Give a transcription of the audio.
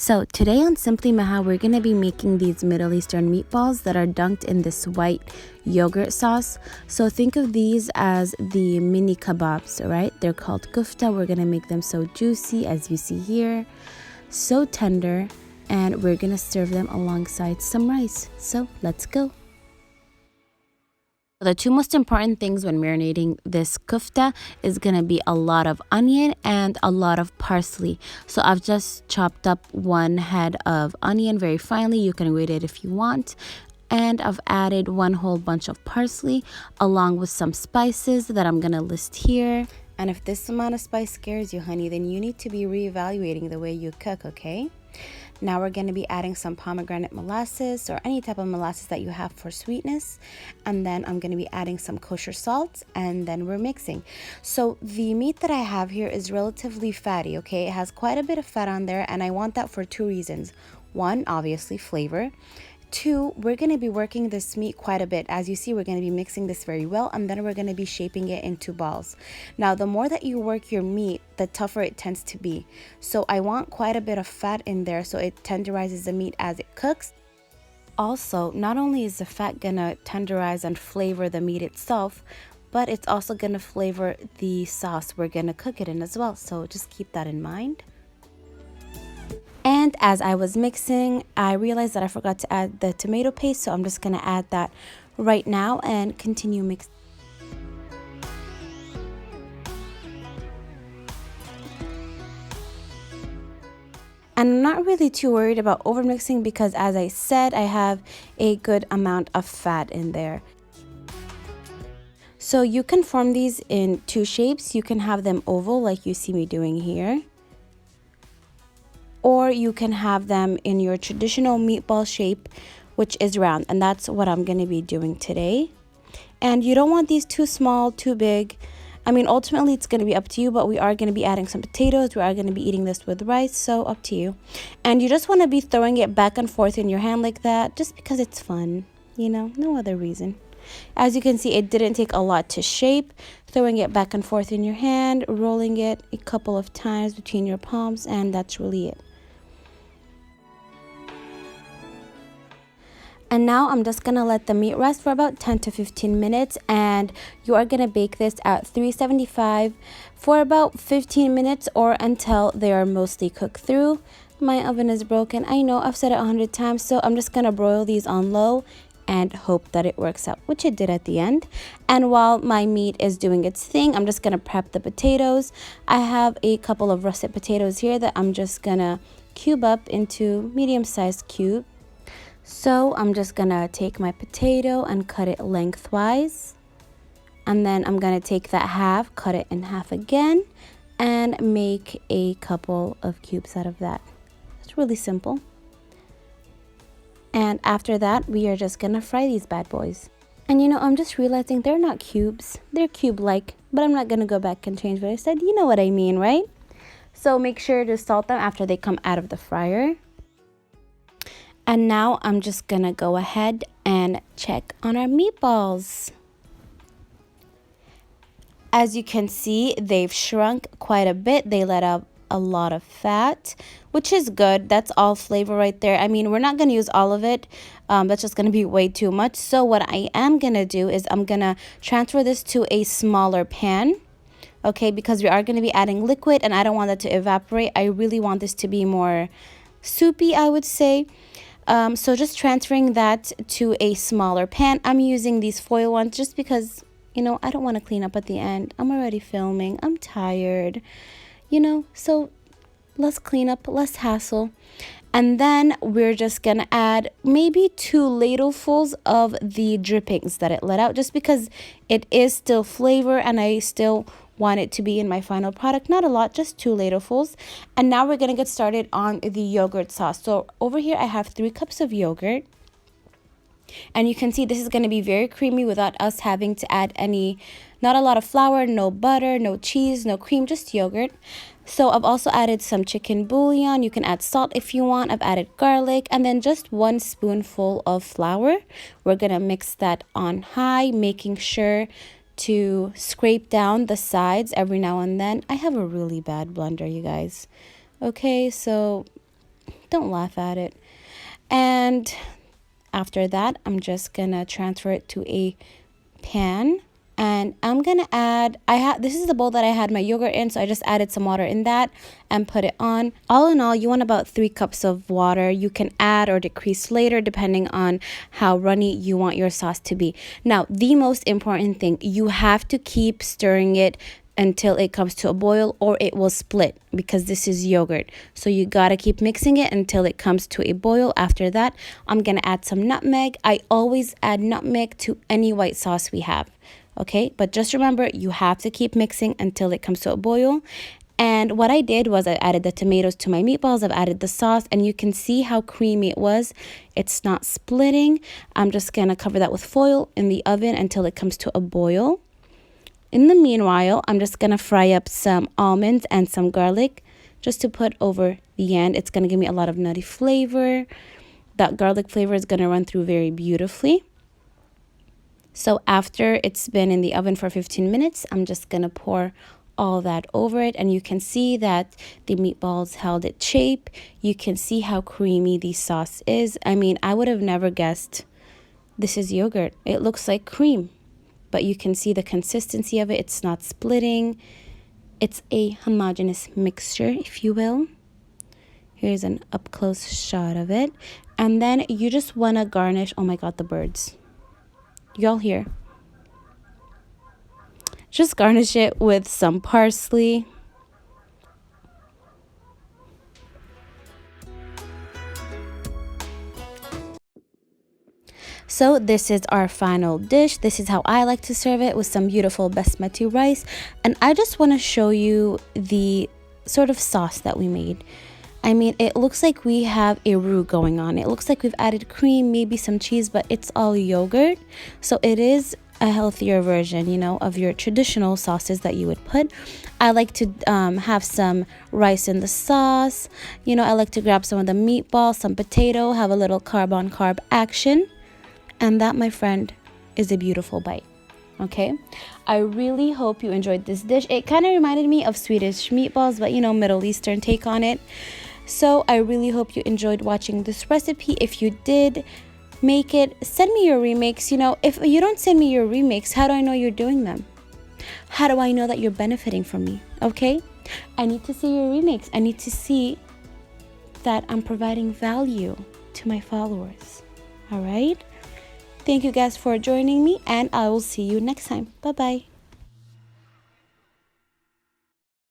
So today on Simply Maha, we're going to be making these Middle Eastern meatballs that are dunked in this white yogurt sauce. So think of these as the mini kebabs, right? They're called kofta. We're going to make them so juicy as you see here, so tender, and we're going to serve them alongside some rice. So let's go. The two most important things when marinating this kofta is going to be a lot of onion and a lot of parsley. So I've just chopped up one head of onion very finely. You can grate it if you want. And I've added one whole bunch of parsley along with some spices that I'm going to list here. And if this amount of spice scares you, honey, then you need to be reevaluating the way you cook, okay? Now we're going to be adding some pomegranate molasses or any type of molasses that you have for sweetness. And then I'm going to be adding some kosher salt, and then we're mixing. So the meat that I have here is relatively fatty, okay? It has quite a bit of fat on there, and I want that for two reasons. One, obviously flavor. Two, we're going to be working this meat quite a bit. As you see, we're going to be mixing this very well, and then we're going to be shaping it into balls. Now, the more that you work your meat, the tougher it tends to be. So I want quite a bit of fat in there so it tenderizes the meat as it cooks. Also, not only is the fat going to tenderize and flavor the meat itself, but it's also going to flavor the sauce we're going to cook it in as well. So just keep that in mind. And as I was mixing, I realized that I forgot to add the tomato paste, so I'm just going to add that right now and continue mixing. And I'm not really too worried about over mixing because, as I said, I have a good amount of fat in there. So you can form these in two shapes. You can have them oval like you see me doing here, or you can have them in your traditional meatball shape, which is round, and that's what I'm going to be doing today. And you don't want these too small, too big. I mean, ultimately it's going to be up to you, but we are going to be adding some potatoes. We are going to be eating this with rice, so up to you. And you just want to be throwing it back and forth in your hand like that, just because it's fun, you know, no other reason. As you can see, it didn't take a lot to shape. Throwing it back and forth in your hand, rolling it a couple of times between your palms, and that's really it. And now I'm just going to let the meat rest for about 10 to 15 minutes, and you are going to bake this at 375 for about 15 minutes or until they are mostly cooked through. My oven is broken. I know, I've said it 100 times, so I'm just going to broil these on low and hope that it works out, which it did at the end. And while my meat is doing its thing, I'm just going to prep the potatoes. I have a couple of russet potatoes here that I'm just going to cube up into medium-sized cubes. So I'm just gonna take my potato and cut it lengthwise, and then I'm gonna take that half, cut it in half again, and make a couple of cubes out of that. It's really simple. And after that, we are just gonna fry these bad boys. And you know, I'm just realizing they're not cubes, they're cube-like, but I'm not gonna go back and change what I said. You know what I mean, right? So make sure to salt them after they come out of the fryer. And now I'm just gonna go ahead and check on our meatballs. As you can see, they've shrunk quite a bit. They let out a lot of fat, which is good. That's all flavor right there. I mean, we're not gonna use all of it. That's just gonna be way too much. So what I am gonna do is I'm gonna transfer this to a smaller pan. Okay, because we are gonna be adding liquid and I don't want that to evaporate. I really want this to be more soupy, I would say. So just transferring that to a smaller pan. I'm using these foil ones just because, you know, I don't want to clean up at the end. I'm already filming. I'm tired, you know, so less cleanup, less hassle. And then we're just going to add maybe 2 ladlefuls of the drippings that it let out, just because it is still flavor and I still want it to be in my final product. Not a lot, just 2 ladlefuls. And now we're going to get started on the yogurt sauce. So over here I have 3 cups of yogurt. And you can see this is going to be very creamy without us having to add not a lot of flour, no butter, no cheese, no cream, just yogurt. So I've also added some chicken bouillon. You can add salt if you want. I've added garlic and then just 1 spoonful of flour. We're going to mix that on high, making sure to scrape down the sides every now and then. I have a really bad blender, you guys. Okay, so Don't laugh at it. And after that, I'm just gonna transfer it to a pan, and I'm gonna add, this is the bowl that I had my yogurt in, so I just added some water in that and put it on. All in all, you want about 3 cups of water. You can add or decrease later depending on how runny you want your sauce to be. Now, the most important thing, you have to keep stirring it until it comes to a boil, or it will split, because this is yogurt. So you gotta keep mixing it until it comes to a boil. After that, I'm gonna add some nutmeg. I always add nutmeg to any white sauce we have, okay? But just remember, you have to keep mixing until it comes to a boil. And what I did was I added the tomatoes to my meatballs. I've added the sauce, and you can see how creamy it was. It's not splitting. I'm just gonna cover that with foil in the oven until it comes to a boil. In the meanwhile, I'm just going to fry up some almonds and some garlic just to put over the end. It's going to give me a lot of nutty flavor. That garlic flavor is going to run through very beautifully. So after it's been in the oven for 15 minutes, I'm just going to pour all that over it. And you can see that the meatballs held its shape. You can see how creamy the sauce is. I mean, I would have never guessed this is yogurt. It looks like cream. But you can see the consistency of it. It's not splitting. It's a homogeneous mixture, if you will. Here's an up-close shot of it. And then you just want to garnish. Oh my God, the birds. Y'all hear? Just garnish it with some parsley. So this is our final dish. This is how I like to serve it, with some beautiful basmati rice. And I just want to show you the sort of sauce that we made. I mean, it looks like we have a roux going on. It looks like we've added cream, maybe some cheese, but it's all yogurt. So it is a healthier version, you know, of your traditional sauces that you would put. I like to have some rice in the sauce. You know, I like to grab some of the meatballs, some potato, have a little carb on carb action. And that, my friend, is a beautiful bite. Okay, I really hope you enjoyed this dish. It kind of reminded me of Swedish meatballs, but you know, Middle Eastern take on it. So I really hope you enjoyed watching this recipe. If you did make it, send me your remakes. You know, if you don't send me your remakes, how do I know you're doing them? How do I know that you're benefiting from me? Okay, I need to see your remakes. I need to see that I'm providing value to my followers. All right. Thank you guys for joining me, and I will see you next time. Bye-bye.